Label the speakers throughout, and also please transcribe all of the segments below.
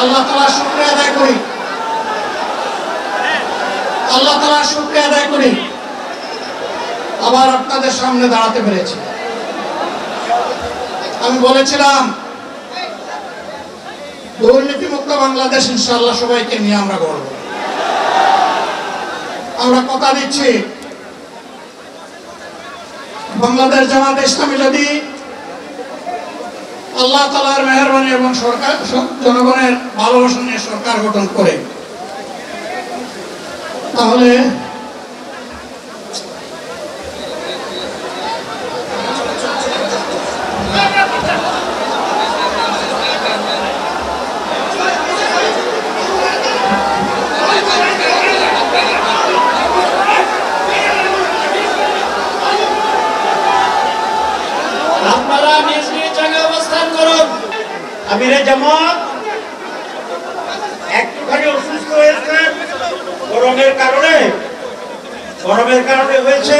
Speaker 1: আল্লাহ তাআলার শুকরিয়া আদায় করি, আল্লাহ তাআলার শুকরিয়া আদায় করি আবার আপনাদের সামনে দাঁড়াতে পেরেছি। আমি বলেছিলাম দুর্নীতিমুক্ত বাংলাদেশ ইনশাআল্লাহ সবাইকে নিয়ে আমরা গড়ব। আমরা কথা দিচ্ছি বাংলাদেশ জামাত ইসলামী যদি আল্লাহ তাআলার মেহেরবানি এবং সরকার জনগণের ভালোবাসা নিয়ে সরকার গঠন করে, তাহলে
Speaker 2: আপনারা নিজ নিজ জায়গায় অবস্থান করুন। আমিরে জামাত একটুখানি অসুস্থ হয়েছেন গরমের কারণে হয়েছে,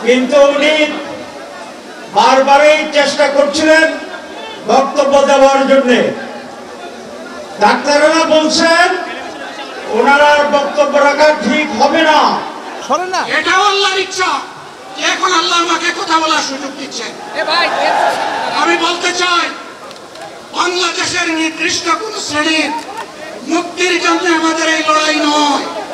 Speaker 2: কিন্তু উনি বারবারই চেষ্টা করছিলেন বক্তব্য দেওয়ার জন্য। ডাক্তাররা বলছেন ওনারা বক্তব্য রাখা ঠিক হবে না।
Speaker 1: এটাও আল্লাহর ইচ্ছা, এখন আল্লাহ আমাকে কথা বলার সুযোগ দিচ্ছেন। আমি বলতে চাই বাংলাদেশের নির্দিষ্ট কোন শ্রেণীর মুক্তির জন্য আমাদের এই